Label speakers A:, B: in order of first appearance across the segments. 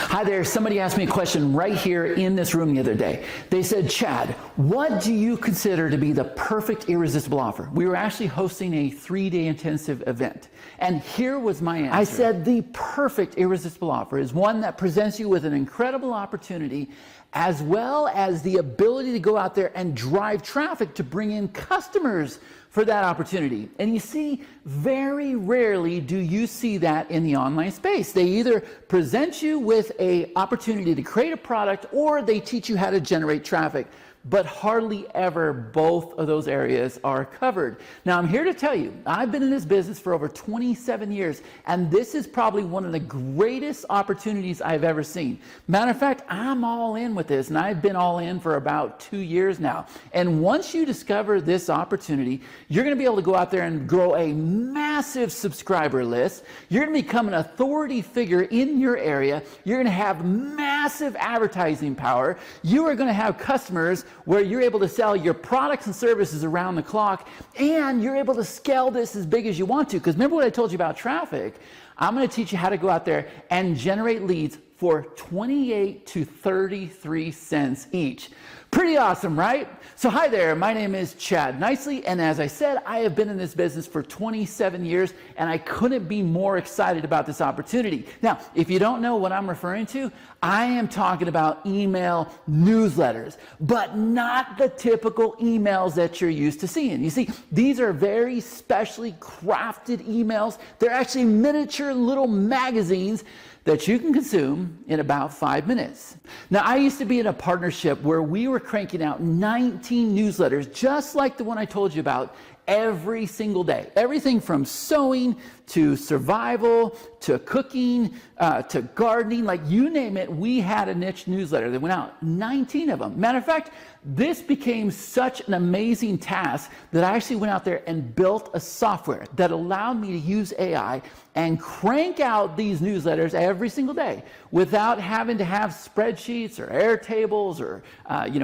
A: Hi there, somebody asked me a question right here in this room the other day. They said, Chad, what do you consider to be the perfect irresistible offer? We were actually hosting a 3-day intensive event. And here was my answer. I said, the perfect irresistible offer is one that presents you with an incredible opportunity as well as the ability to go out there and drive traffic to bring in customers for that opportunity. And you see, very rarely do you see that in the online space. They either present you with an opportunity to create a product or they teach you how to generate traffic. But hardly ever both of those areas are covered. Now, I'm here to tell you, I've been in this business for over 27 years, and this is probably one of the greatest opportunities I've ever seen. Matter of fact, I'm all in with this, and I've been all in for about 2 years now. And once you discover this opportunity, you're going to be able to go out there and grow a massive subscriber list. You're going to become an authority figure in your area. You're going to have massive advertising power. You are going to have customers where you're able to sell your products and services around the clock, and you're able to scale this as big as you want to. Because remember what I told you about traffic? I'm going to teach you how to go out there and generate leads for 28 to 33 cents each. Pretty awesome, right? So hi there, my name is Chad Nicely, and as I said, I have been in this business for 27 years, and I couldn't be more excited about this opportunity. Now, if you don't know what I'm referring to, I am talking about email newsletters, but not the typical emails that you're used to seeing. You see, these are very specially crafted emails. They're actually miniature little magazines that you can consume in about 5 minutes. Now, I used to be in a partnership where we were cranking out 19 newsletters, just like the one I told you about, every single day. Everything from sewing to survival to cooking to gardening, like you name it, we had a niche newsletter that went out, 19 of them. Matter of fact, this became such an amazing task that I actually went out there and built a software that allowed me to use AI and crank out these newsletters every single day without having to have spreadsheets or Airtables or,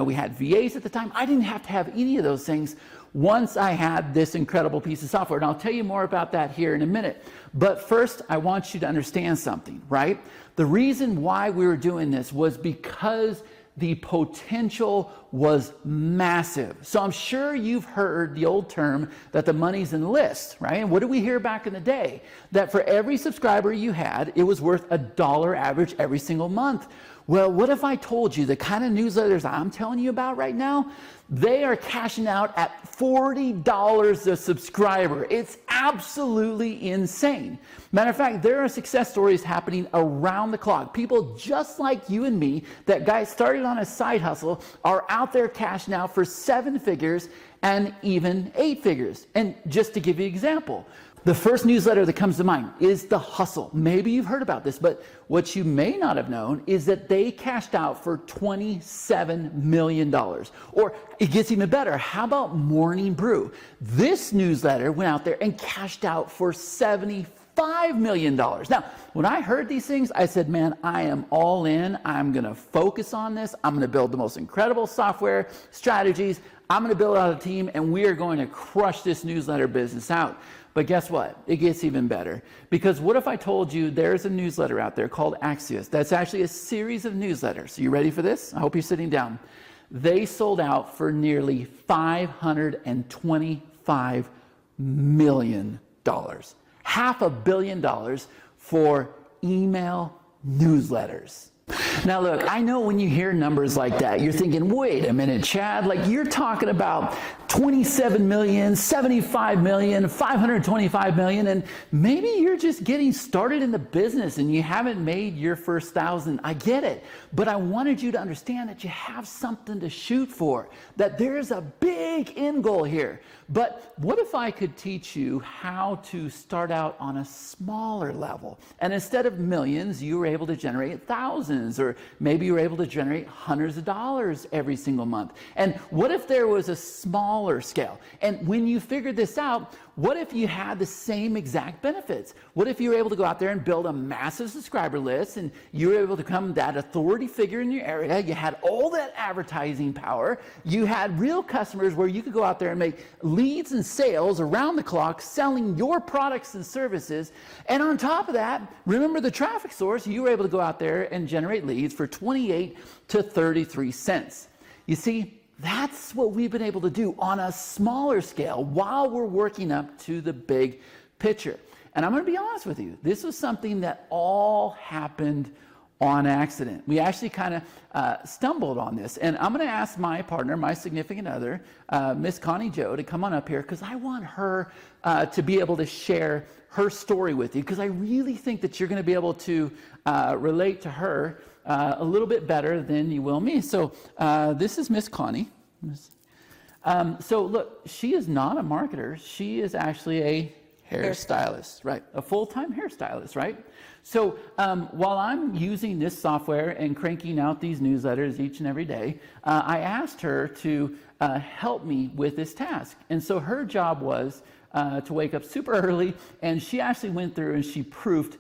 A: we had VAs at the time. I didn't have to have any of those things once I had this incredible piece of software. And I'll tell you more about that here in a minute. But first, I want you to understand something, right? The reason why we were doing this was because the potential was massive. So I'm sure you've heard the old term that the money's in the list, right? And what did we hear back in the day? That for every subscriber you had, it was worth $1 average every single month. Well, what if I told you the kind of newsletters I'm telling you about right now, they are cashing out at $40 a subscriber. It's absolutely insane. Matter of fact, there are success stories happening around the clock. People just like you and me that guys started on a side hustle are out there cashing out for 7 figures and even 8 figures. And just to give you an example, the first newsletter that comes to mind is The Hustle. Maybe you've heard about this, but what you may not have known is that they cashed out for $27 million. Or it gets even better. How about Morning Brew? This newsletter went out there and cashed out for $75 million. Now, when I heard these things, I said, man, I am all in. I'm going to focus on this. I'm going to build the most incredible software strategies. I'm going to build out a team, and we are going to crush this newsletter business out. But guess what? It gets even better. Because what if I told you there's a newsletter out there called Axios that's actually a series of newsletters. You ready for this? I hope you're sitting down. They sold out for nearly $525 million. $500 million for email newsletters. Now look, I know when you hear numbers like that, you're thinking, wait a minute, Chad, like you're talking about 27 million, 75 million, 525 million, and maybe you're just getting started in the business and you haven't made your first 1,000. I get it, but I wanted you to understand that you have something to shoot for, that there's a big end goal here. But what if I could teach you how to start out on a smaller level? And instead of millions, you were able to generate thousands, or maybe you were able to generate hundreds of dollars every single month. And what if there was a smaller scale? And when you figured this out, what if you had the same exact benefits? What if you were able to go out there and build a massive subscriber list, and you were able to become that authority figure in your area? You had all that advertising power. You had real customers where you could go out there and make leads and sales around the clock selling your products and services. And on top of that, remember the traffic source, you were able to go out there and generate leads for 28 to 33 cents. You see, that's what we've been able to do on a smaller scale while we're working up to the big picture. And I'm going to be honest with you, this was something that all happened on accident. We actually kind of stumbled on this. And I'm going to ask my partner, my significant other, Miss Connie Joe, to come on up here, because I want her to be able to share her story with you, because I really think that you're going to be able to relate to her a little bit better than you will me. So this is Miss Connie. So look, she is not a marketer. She is actually a hairstylist, right? A full-time hairstylist, right? So while I'm using this software and cranking out these newsletters each and every day, I asked her to help me with this task. And so her job was to wake up super early, and she actually went through and she proofed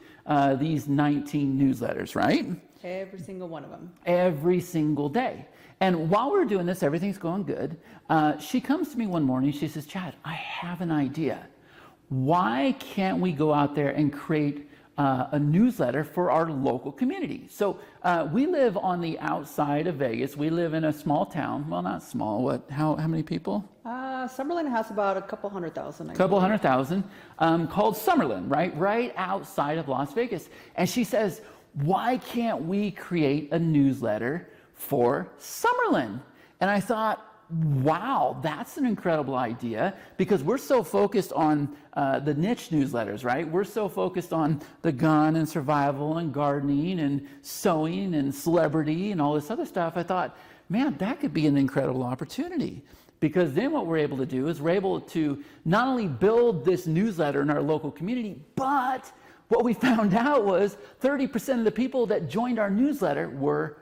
A: these 19 newsletters, right?
B: Every single one of them.
A: Every single day. And while we're doing this, everything's going good. She comes to me one morning, she says, Chad, I have an idea. Why can't we go out there and create a newsletter for our local community? So we live on the outside of Vegas. We live in a small town. Well, not small. How many people?
B: Summerlin has about a couple 100,000.
A: Couple 100,000, called Summerlin, right? Right outside of Las Vegas. And she says, why can't we create a newsletter for Summerlin? And I thought, wow, that's an incredible idea, because we're so focused on the niche newsletters, right? We're so focused on the gun and survival and gardening and sewing and celebrity and all this other stuff. I thought, man, that could be an incredible opportunity, because then what we're able to do is we're able to not only build this newsletter in our local community, but what we found out was 30% of the people that joined our newsletter were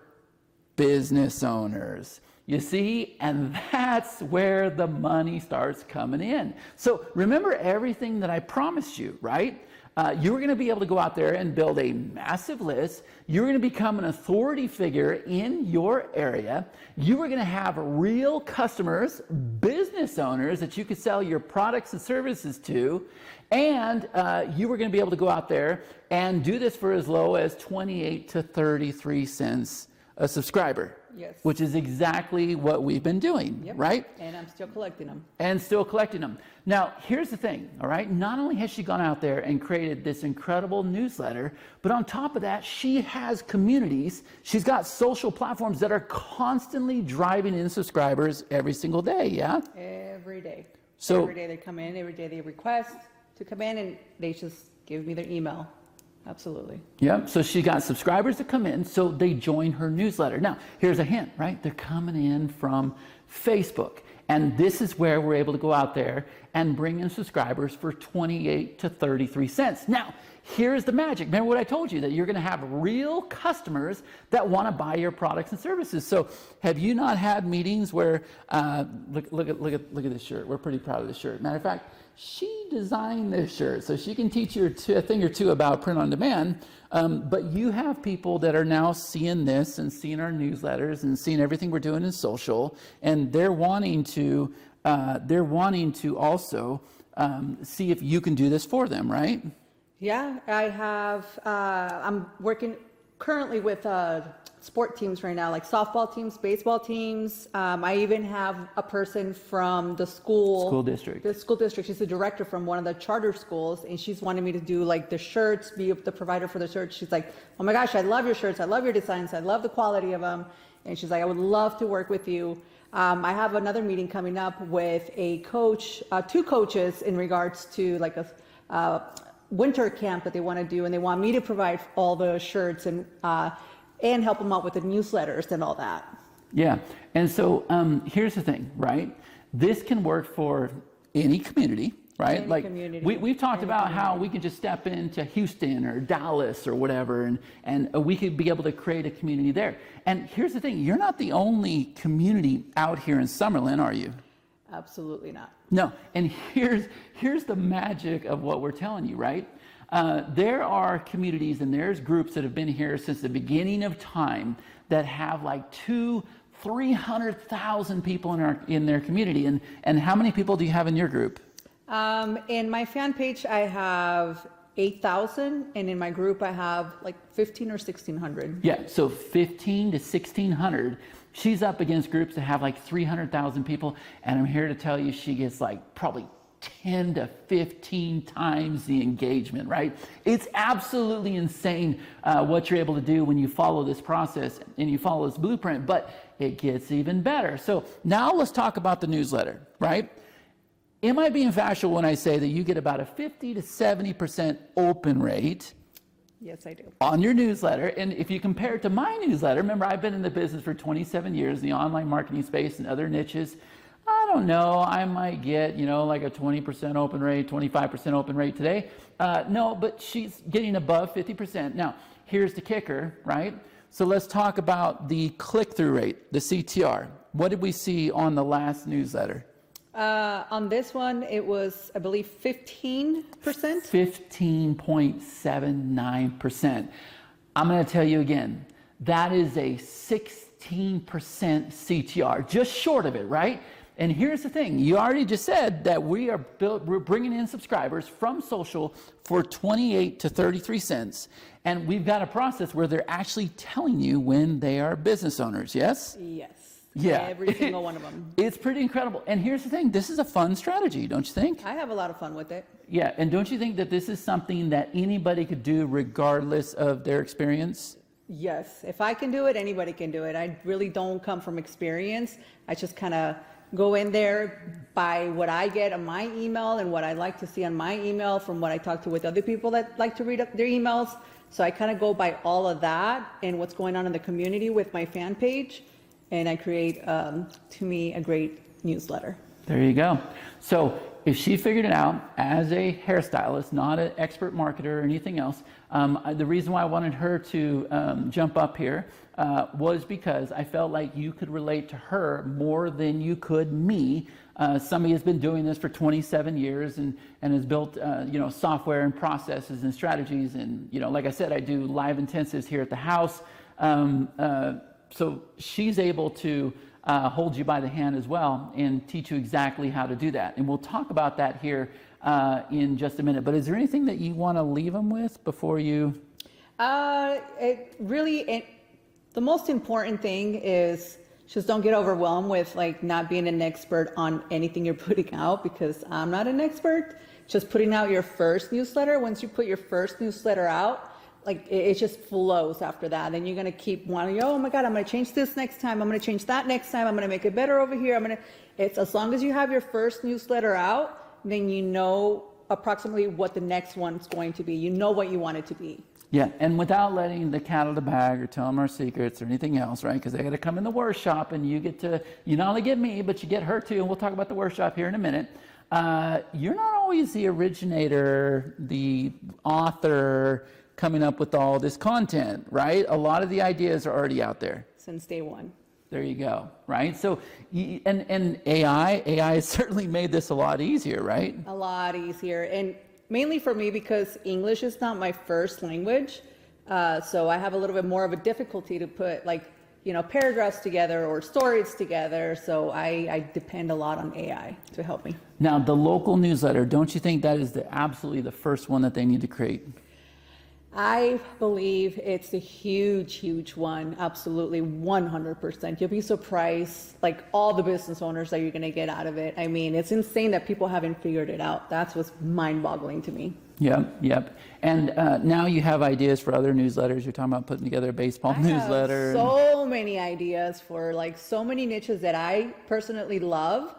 A: business owners. You see, and that's where the money starts coming in. So remember everything that I promised you, right? You were going to be able to go out there and build a massive list. You're going to become an authority figure in your area. You were going to have real customers, business owners that you could sell your products and services to. And you were going to be able to go out there and do this for as low as 28 to 33 cents a subscriber.
B: Yes.
A: Which is exactly what we've been doing,
B: yep.
A: Right?
B: And I'm still collecting them.
A: And still collecting them. Now, here's the thing, all right? Not only has she gone out there and created this incredible newsletter, but on top of that, she has communities. She's got social platforms that are constantly driving in subscribers every single day, yeah?
B: Every day.
A: So
B: every day they come in, every day they request to come in, and they just give me their email. Absolutely.
A: Yeah, so she got subscribers that come in, so they join her newsletter. Now, here's a hint, right? They're coming in from Facebook. And this is where we're able to go out there and bring in subscribers for 28 to 33 cents. Now, here's the magic. Remember what I told you, that you're going to have real customers that want to buy your products and services. So have you not had meetings where, look at this shirt. We're pretty proud of this shirt. Matter of fact, she designed this shirt, so she can teach you a thing or two about print on demand. But you have people that are now seeing this and seeing our newsletters and seeing everything we're doing in social, and they're wanting to also see if you can do this for them, right?
B: Yeah, I have. I'm working currently with sport teams right now, like softball teams, baseball teams. I even have a person from the school district. The school district. She's the director from one of the charter schools, and she's wanted me to do like the shirts, be the provider for the shirts. She's like, oh my gosh, I love your shirts. I love your designs. I love the quality of them. And she's like, I would love to work with you. I have another meeting coming up with a coach, two coaches, in regards to like a winter camp that they want to do, and they want me to provide all the shirts and help them out with the newsletters and all that.
A: Yeah, and so here's the thing, right? This can work for any community, right?
B: Any
A: like
B: community,
A: we've talked about
B: community.
A: how we can just step into Houston or Dallas or whatever, and we could be able to create a community there. And here's the thing, you're not the only community out here in Summerlin, are you?
B: Absolutely not.
A: No, and here's the magic of what we're telling you, right? There are communities and there's groups that have been here since the beginning of time that have like 300,000 people in their community. And how many people do you have in your group?
B: In my fan page, I have 8,000, and in my group, I have like 15 or 1,600.
A: Yeah, so 15 to 1,600. She's up against groups that have like 300,000 people, and I'm here to tell you she gets like probably 10 to 15 times the engagement, right? It's absolutely insane what you're able to do when you follow this process and you follow this blueprint, but it gets even better. So now let's talk about the newsletter, right? Am I being factual when I say that you get about a 50 to 70% open rate?
B: Yes, I do.
A: On your newsletter, and if you compare it to my newsletter, remember I've been in the business for 27 years in the online marketing space and other niches. I don't know, I might get, like a 20% open rate, 25% open rate today. No, but she's getting above 50%. Now, here's the kicker, right? So let's talk about the click-through rate, the CTR. What did we see on the last newsletter?
B: On this one, it was, I believe, 15%.
A: 15.79%. I'm going to tell you again, that is a 16% CTR, just short of it, right? And here's the thing, you already just said that we're bringing in subscribers from social for 28 to 33 cents. And we've got a process where they're actually telling you when they are business owners, yes?
B: Yes.
A: Yeah.
B: Every single one of them.
A: It's pretty incredible. And here's the thing, this is a fun strategy, don't you think?
B: I have a lot of fun with it.
A: Yeah, and don't you think that this is something that anybody could do regardless of their experience?
B: Yes. If I can do it, anybody can do it. I really don't come from experience. I just kind of go in there by what I get on my email and what I like to see on my email from what I talk to with other people that like to read up their emails. So I kind of go by all of that and what's going on in the community with my fan page. And I create, to me, a great newsletter.
A: There you go. So if she figured it out as a hairstylist, not an expert marketer or anything else, the reason why I wanted her to jump up here was because I felt like you could relate to her more than you could me. Somebody has been doing this for 27 years and has built software and processes and strategies. And like I said, I do live intensives here at the house. So she's able to hold you by the hand as well and teach you exactly how to do that. And we'll talk about that here in just a minute. But is there anything that you want to leave them with before you?
B: The most important thing is just don't get overwhelmed with like not being an expert on anything you're putting out, because I'm not an expert. Just putting out your first newsletter. Once you put your first newsletter out, like it just flows after that. Then you're going to keep wanting, oh my God, I'm going to change this next time. I'm going to change that next time. I'm going to make it better over here. It's as long as you have your first newsletter out, then you know approximately what the next one's going to be. You know what you want it to be.
A: Yeah, and without letting the cat out of the bag or tell them our secrets or anything else, right? Because they got to come in the workshop and you not only get me, but you get her too. And we'll talk about the workshop here in a minute. You're not always the originator, the author, coming up with all this content, right? A lot of the ideas are already out there.
B: Since day one.
A: There you go, right? So, and AI has certainly made this a lot easier, right?
B: A lot easier. And mainly for me, because English is not my first language. So I have a little bit more of a difficulty to put paragraphs together or stories together. So I depend a lot on AI to help me.
A: Now, the local newsletter, don't you think that is absolutely the first one that they need to create?
B: I believe it's a huge, huge one. Absolutely, 100%. You'll be surprised, like all the business owners that you're going to get out of it. I mean, it's insane that people haven't figured it out. That's what's mind-boggling to me. Yep.
A: And now you have ideas for other newsletters. You're talking about putting together a baseball newsletter.
B: I have so many ideas for like so many niches that I personally love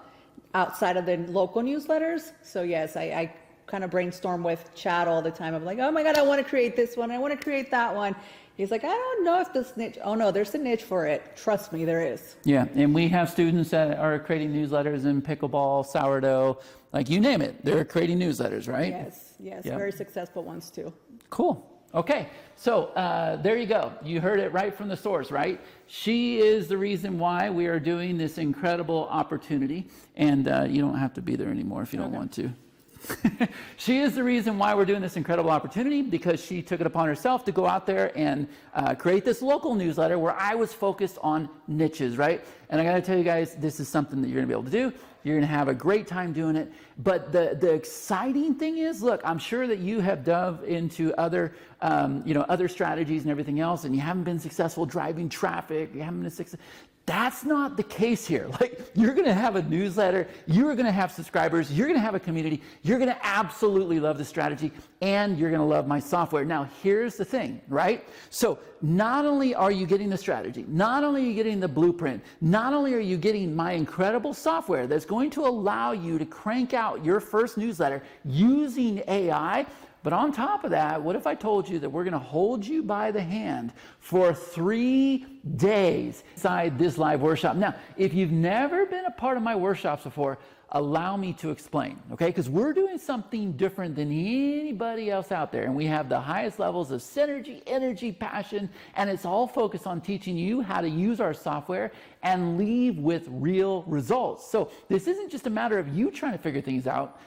B: outside of the local newsletters. So yes, I kind of brainstorm with Chad all the time. I'm like, oh my God, I want to create this one. I want to create that one. He's like, I don't know if this niche, oh no, there's a niche for it. Trust me, there is.
A: Yeah, and we have students that are creating newsletters in pickleball, sourdough, like you name it. They're creating newsletters, right?
B: Yes, yep. Very successful ones too.
A: Cool. Okay, so there you go. You heard it right from the source, right? She is the reason why we are doing this incredible opportunity. And you don't have to be there anymore if you don't want to. She is the reason why we're doing this incredible opportunity, because she took it upon herself to go out there and create this local newsletter where I was focused on niches, right? And I got to tell you guys, this is something that you're going to be able to do. You're going to have a great time doing it. But the exciting thing is, look, I'm sure that you have dove into other, other strategies and everything else, and you haven't been successful driving traffic. You haven't been successful. That's not the case here. Like, you're going to have a newsletter, you're going to have subscribers, you're going to have a community, you're going to absolutely love the strategy, and you're going to love my software. Now, here's the thing, right? So not only are you getting the strategy, not only are you getting the blueprint, not only are you getting my incredible software that's going to allow you to crank out your first newsletter using AI, but on top of that, what if I told you that we're going to hold you by the hand for 3 days inside this live workshop? Now, if you've never been a part of my workshops before, allow me to explain, okay? Because we're doing something different than anybody else out there, and we have the highest levels of synergy, energy, passion, and it's all focused on teaching you how to use our software and leave with real results. So this isn't just a matter of you trying to figure things out.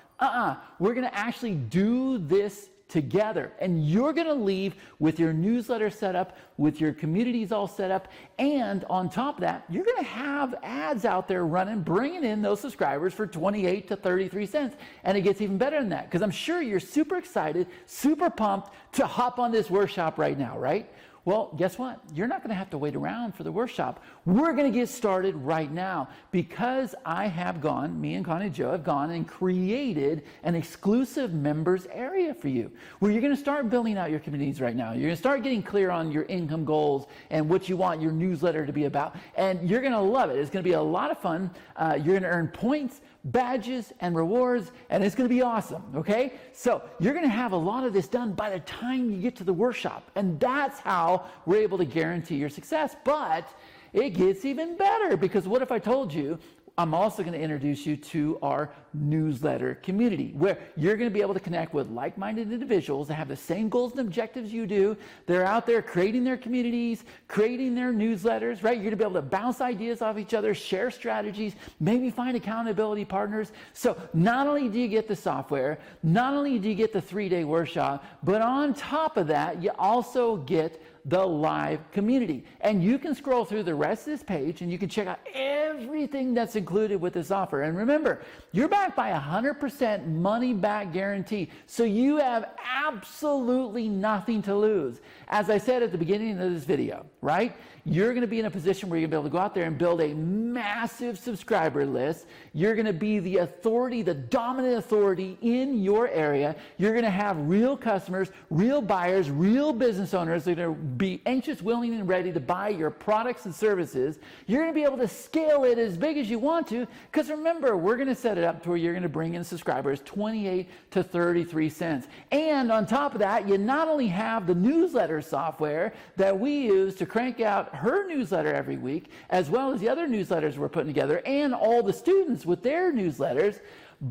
A: We're going to actually do this together, and you're going to leave with your newsletter set up, with your communities all set up, and on top of that, you're going to have ads out there running, bringing in those subscribers for 28 to 33 cents. And it gets even better than that, because I'm sure you're super excited, super pumped to hop on this workshop right now, right? Well, guess what? You're not going to have to wait around for the workshop. We're going to get started right now, because me and Connie Joe have gone and created an exclusive members area for you, where you're going to start building out your communities right now. You're going to start getting clear on your income goals and what you want your newsletter to be about. And you're going to love it. It's going to be a lot of fun. You're going to earn points, badges, and rewards, and it's going to be awesome, okay? So you're going to have a lot of this done by the time you get to the workshop, and that's how we're able to guarantee your success. But it gets even better, because what if I told you I'm also going to introduce you to our newsletter community, where you're going to be able to connect with like-minded individuals that have the same goals and objectives you do. They're out there creating their communities, creating their newsletters, right? You're going to be able to bounce ideas off each other, share strategies, maybe find accountability partners. So not only do you get the software, not only do you get the 3-day workshop, but on top of that, you also get the live community. And you can scroll through the rest of this page and you can check out everything that's included with this offer. And remember, you're backed by 100% money back guarantee. So you have absolutely nothing to lose. As I said at the beginning of this video, right? You're going to be in a position where you're going to be able to go out there and build a massive subscriber list. You're going to be the authority, the dominant authority in your area. You're going to have real customers, real buyers, real business owners that are going to be anxious, willing, and ready to buy your products and services. You're going to be able to scale it as big as you want to, because remember, we're going to set it up to where you're going to bring in subscribers 28 to 33 cents. And on top of that, you not only have the newsletter software that we use to crank out her newsletter every week, as well as the other newsletters we're putting together, and all the students with their newsletters,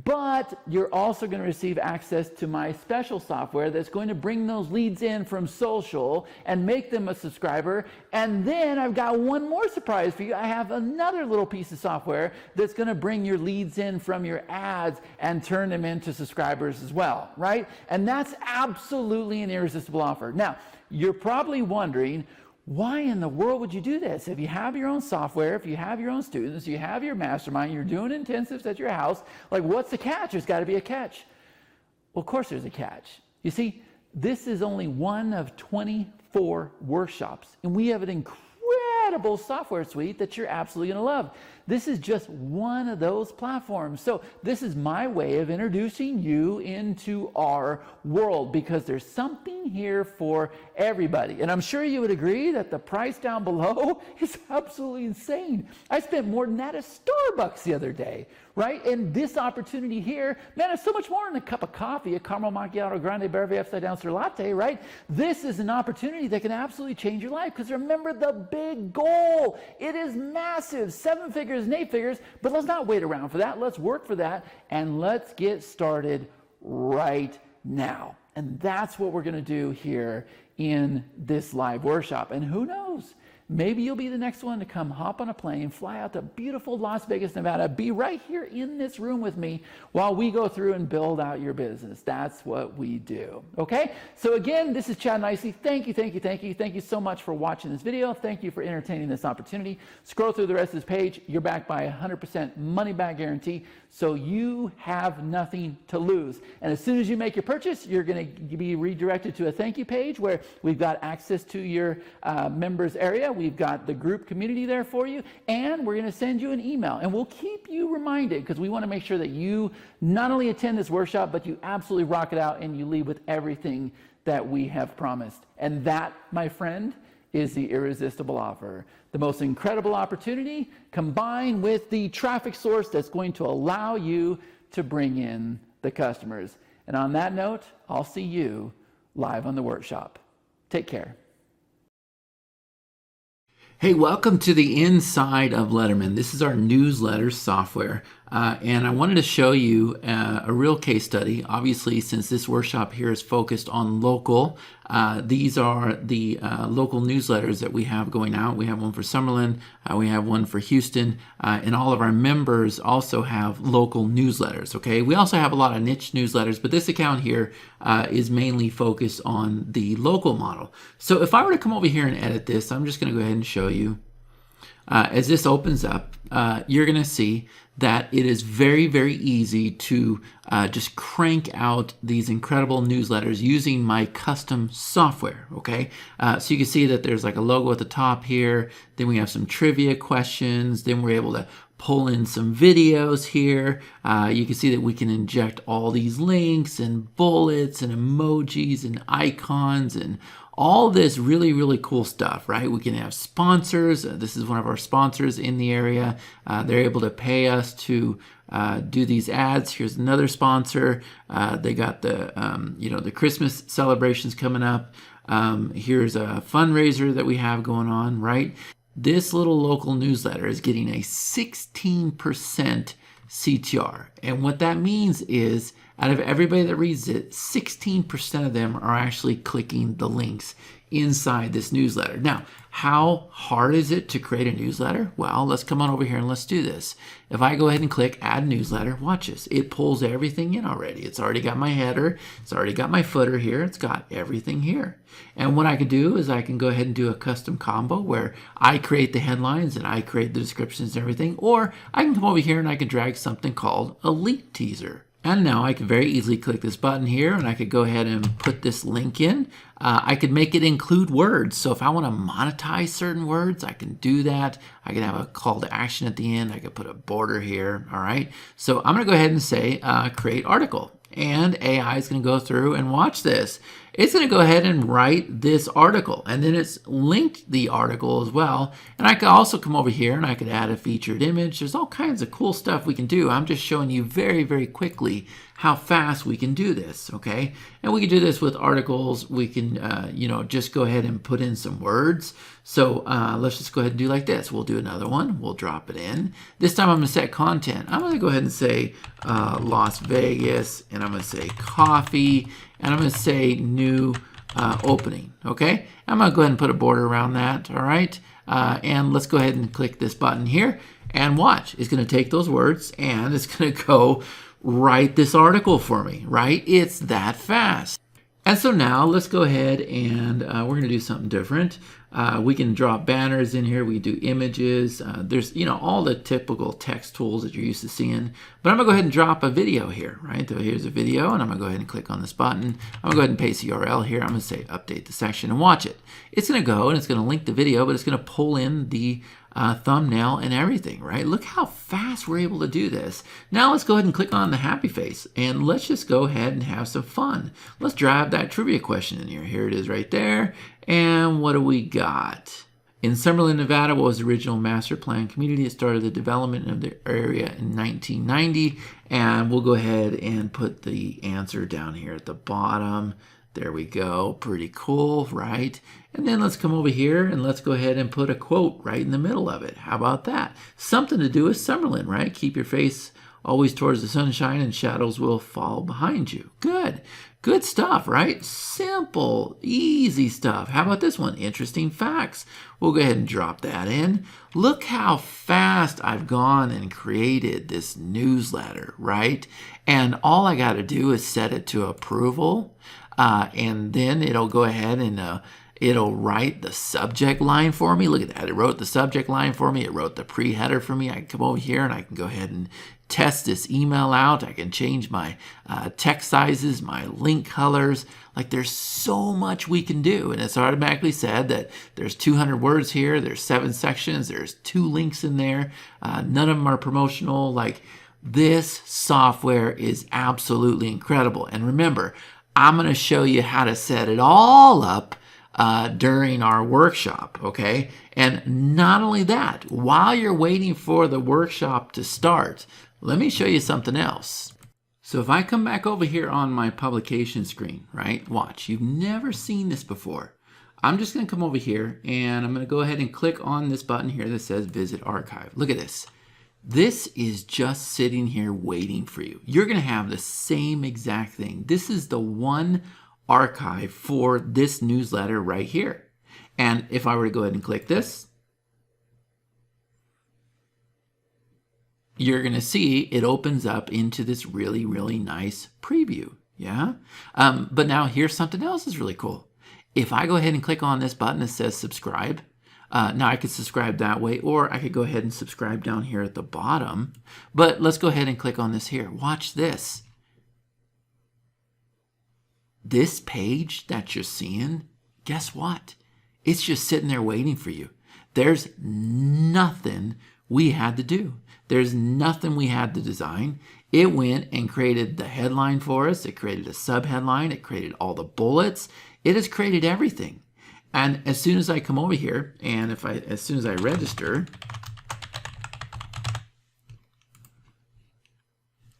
A: but you're also going to receive access to my special software that's going to bring those leads in from social and make them a subscriber. And then I've got one more surprise for you. I have another little piece of software that's going to bring your leads in from your ads and turn them into subscribers as well, right? And that's absolutely an irresistible offer. Now, you're probably wondering, why in the world would you do this? If you have your own software, if you have your own students, you have your mastermind, you're doing intensives at your house, like, what's the catch? There's got to be a catch. Well, of course there's a catch. You see, this is only one of 24 workshops, and we have an incredible software suite that you're absolutely going to love. This is just one of those platforms. So this is my way of introducing you into our world, because there's something here for everybody. And I'm sure you would agree that the price down below is absolutely insane. I spent more than that at Starbucks the other day, right? And this opportunity here, man, it's so much more than a cup of coffee, a caramel macchiato, grande bevere, upside down sir latte, right? This is an opportunity that can absolutely change your life, because remember the big goal. It is massive, 7 figures and 8 figures, but let's not wait around for that. Let's work for that, and let's get started right now. And that's what we're going to do here in this live workshop. And who knows? Maybe you'll be the next one to come hop on a plane, fly out to beautiful Las Vegas, Nevada, be right here in this room with me while we go through and build out your business. That's what we do. Okay? So again, this is Chad Nicely. Thank you, thank you, thank you. Thank you so much for watching this video. Thank you for entertaining this opportunity. Scroll through the rest of this page. You're backed by 100% money back guarantee. So you have nothing to lose. And as soon as you make your purchase, you're going to be redirected to a thank you page where we've got access to your members area. We've got the group community there for you, and we're going to send you an email, and we'll keep you reminded because we want to make sure that you not only attend this workshop, but you absolutely rock it out and you leave with everything that we have promised. And that, my friend, is the irresistible offer. The most incredible opportunity combined with the traffic source that's going to allow you to bring in the customers. And on that note, I'll see you live on the workshop. Take care. Hey, welcome to the inside of Letterman. This is our newsletter software. And I wanted to show you a real case study. Obviously, since this workshop here is focused on local, these are the local newsletters that we have going out. We have one for Summerlin, we have one for Houston, and all of our members also have local newsletters, okay? We also have a lot of niche newsletters, but this account here is mainly focused on the local model. So if I were to come over here and edit this, I'm just gonna go ahead and show you. As this opens up, you're going to see that it is very, very easy to just crank out these incredible newsletters using my custom software, okay? So you can see that there's like a logo at the top here. Then we have some trivia questions. Then we're able to pull in some videos here. You can see that we can inject all these links and bullets and emojis and icons and all this really, really cool stuff, right? We can have sponsors. This is one of our sponsors in the area. They're able to pay us to do these ads. Here's another sponsor. They got the, the Christmas celebrations coming up. Here's a fundraiser that we have going on, right? This little local newsletter is getting a 16% CTR. And what that means is out of everybody that reads it, 16% of them are actually clicking the links inside this newsletter. Now, how hard is it to create a newsletter? Well, let's come on over here and let's do this. If I go ahead and click add newsletter, watch this. It pulls everything in already. It's already got my header. It's already got my footer here. It's got everything here. And what I can do is I can go ahead and do a custom combo where I create the headlines and I create the descriptions and everything. Or I can come over here and I can drag something called a link teaser. And now I can very easily click this button here and I could go ahead and put this link in. I could make it include words. So if I want to monetize certain words, I can do that. I can have a call to action at the end. I could put a border here. All right. So I'm going to go ahead and say create article. And AI is going to go through and watch this. It's going to go ahead and write this article, and then it's linked the article as well. And I could also come over here and I could add a featured image. There's all kinds of cool stuff we can do. I'm just showing you very, very quickly how fast we can do this, okay? And we can do this with articles. We can, just go ahead and put in some words. So let's just go ahead and do like this. We'll do another one. We'll drop it in. This time I'm going to set content. I'm going to go ahead and say Las Vegas, and I'm going to say coffee, and I'm going to say new opening, okay? I'm going to go ahead and put a border around that, all right? And let's go ahead and click this button here and watch. It's going to take those words and it's going to go write this article for me, right? It's that fast. And so now let's go ahead and we're going to do something different. We can drop banners in here. We do images. There's, all the typical text tools that you're used to seeing. But I'm going to go ahead and drop a video here, right? So here's a video, and I'm going to go ahead and click on this button. I'm going to go ahead and paste the URL here. I'm going to say update the section and watch it. It's going to go and it's going to link the video, but it's going to pull in the thumbnail and everything, right? Look how fast we're able to do this. Now let's go ahead and click on the happy face and let's just go ahead and have some fun. Let's drive that trivia question in here. Here it is right there. And what do we got? In Summerlin, Nevada was the original master plan community. It started the development of the area in 1990. And we'll go ahead and put the answer down here at the bottom. There we go. Pretty cool, right? And then let's come over here and let's go ahead and put a quote right in the middle of it. How about that? Something to do with Summerlin, right? Keep your face
C: always towards the sunshine, and shadows will fall behind you. Good stuff, right? Simple, easy stuff. How about this one? Interesting facts. We'll go ahead and drop that in. Look how fast I've gone and created this newsletter, right? And all I got to do is set it to approval, and then it'll go ahead and it'll write the subject line for me. Look at that. It wrote the subject line for me. It wrote the pre-header for me. I can come over here and I can go ahead and test this email out. I can change my text sizes, my link colors. Like, there's so much we can do. And it's automatically said that there's 200 words here. There's 7 sections. There's 2 links in there. None of them are promotional. Like, this software is absolutely incredible. And remember, I'm going to show you how to set it all up during our workshop, okay? And not only that, while you're waiting for the workshop to start, let me show you something else. So if I come back over here on my publication screen, right? Watch, you've never seen this before. I'm just gonna come over here and I'm gonna go ahead and click on this button here that says Visit Archive. Look at this. This is just sitting here waiting for you. You're gonna have the same exact thing. This is the one archive for this newsletter right here. And if I were to go ahead and click this, you're going to see it opens up into this really, really nice preview. Yeah. But now here's something else that's really cool. If I go ahead and click on this button that says subscribe, now I could subscribe that way, or I could go ahead and subscribe down here at the bottom. But let's go ahead and click on this here. Watch this. This page that you're seeing, guess what? It's just sitting there waiting for you. There's nothing we had to do. There's nothing we had to design. It went and created the headline for us. It created a subheadline. It created all the bullets. It has created everything. And as soon as I come over here, and as soon as I register,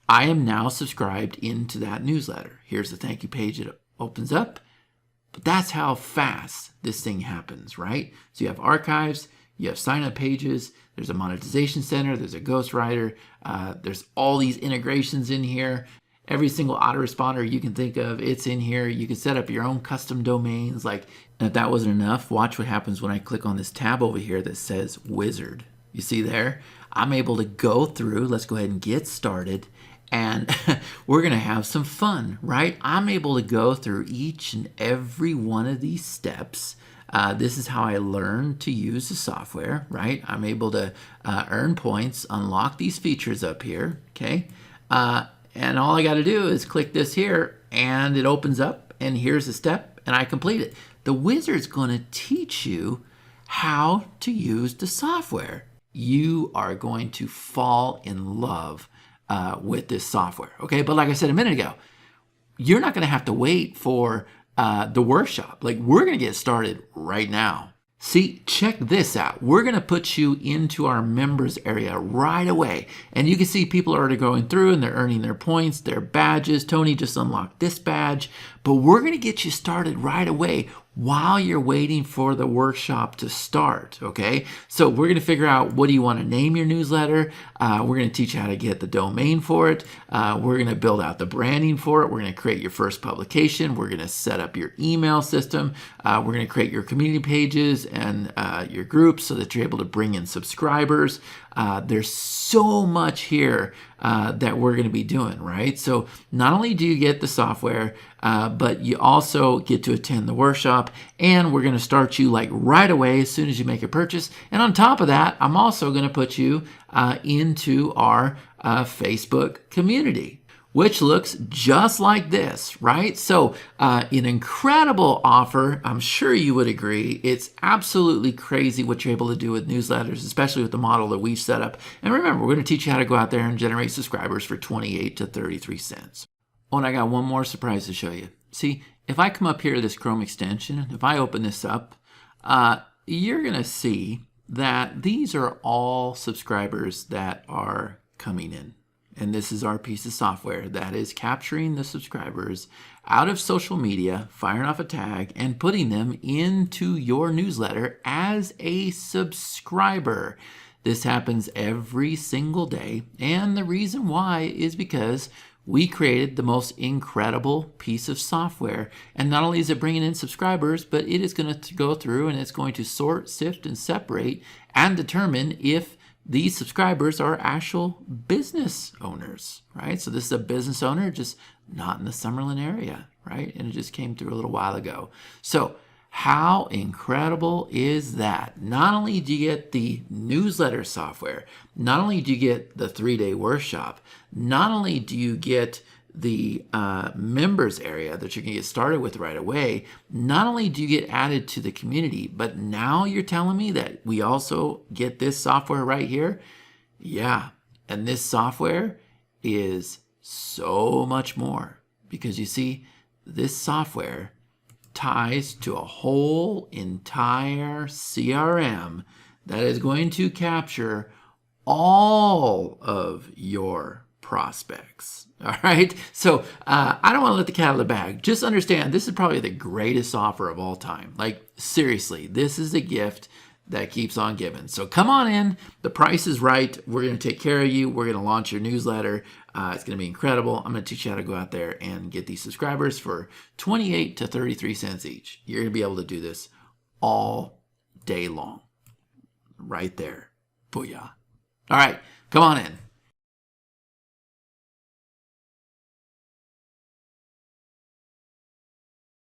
C: I am now subscribed into that newsletter. Here's the thank you page. It opens up. But that's how fast this thing happens, right? So you have archives, you have sign-up pages, there's a monetization center, there's a ghostwriter, there's all these integrations in here. Every single autoresponder you can think of, it's in here. You can set up your own custom domains. Like, and if that wasn't enough, watch what happens when I click on this tab over here that says Wizard. You see there? I'm able to go through, let's go ahead and get started, and we're gonna have some fun, right? I'm able to go through each and every one of these steps. This is how I learned to use the software, right? I'm able to earn points, unlock these features up here, okay? And all I got to do is click this here, and it opens up, and here's the step, and I complete it. The wizard's going to teach you how to use the software. You are going to fall in love with this software, okay? But like I said a minute ago, you're not going to have to wait for the workshop. Like, we're going to get started right now. See, check this out. We're going to put you into our members area right away. And you can see people are already going through and they're earning their points, their badges. Tony just unlocked this badge. But we're going to get you started right away while you're waiting for the workshop to start, okay? So we're going to figure out, what do you want to name your newsletter? We're going to teach you how to get the domain for it. We're going to build out the branding for it. We're going to create your first publication. We're going to set up your email system. We're going to create your community pages and your groups so that you're able to bring in subscribers. There's so much here that we're going to be doing, right? So not only do you get the software, but you also get to attend the workshop, and we're going to start you like right away as soon as you make a purchase. And on top of that, I'm also going to put you into our Facebook community, which looks just like this, right? So an incredible offer. I'm sure you would agree. It's absolutely crazy what you're able to do with newsletters, especially with the model that we've set up. And remember, we're going to teach you how to go out there and generate subscribers for 28 to 33 cents. Oh, and I got one more surprise to show you. See, if I come up here to this Chrome extension, if I open this up, you're going to see that these are all subscribers that are coming in. And this is our piece of software that is capturing the subscribers out of social media, firing off a tag, and putting them into your newsletter as a subscriber. This happens every single day. And the reason why is because we created the most incredible piece of software. And not only is it bringing in subscribers, but it is going to go through and it's going to sort, sift, and separate and determine if these subscribers are actual business owners, right? So this is a business owner, just not in the Summerlin area, right? And it just came through a little while ago. So how incredible is that? Not only do you get the newsletter software, not only do you get the 3-day workshop, not only do you get the members area that you're going to get started with right away, not only do you get added to the community, but now you're telling me that we also get this software right here? Yeah, and this software is so much more, because you see, this software ties to a whole entire CRM that is going to capture all of your prospects. All right. So I don't want to let the cat out of the bag. Just understand, this is probably the greatest offer of all time. Like, seriously, this is a gift that keeps on giving. So come on in. The price is right. We're going to take care of you. We're going to launch your newsletter. It's going to be incredible. I'm going to teach you how to go out there and get these subscribers for 28 to 33 cents each. You're going to be able to do this all day long. Right there. Booyah. All right. Come on in.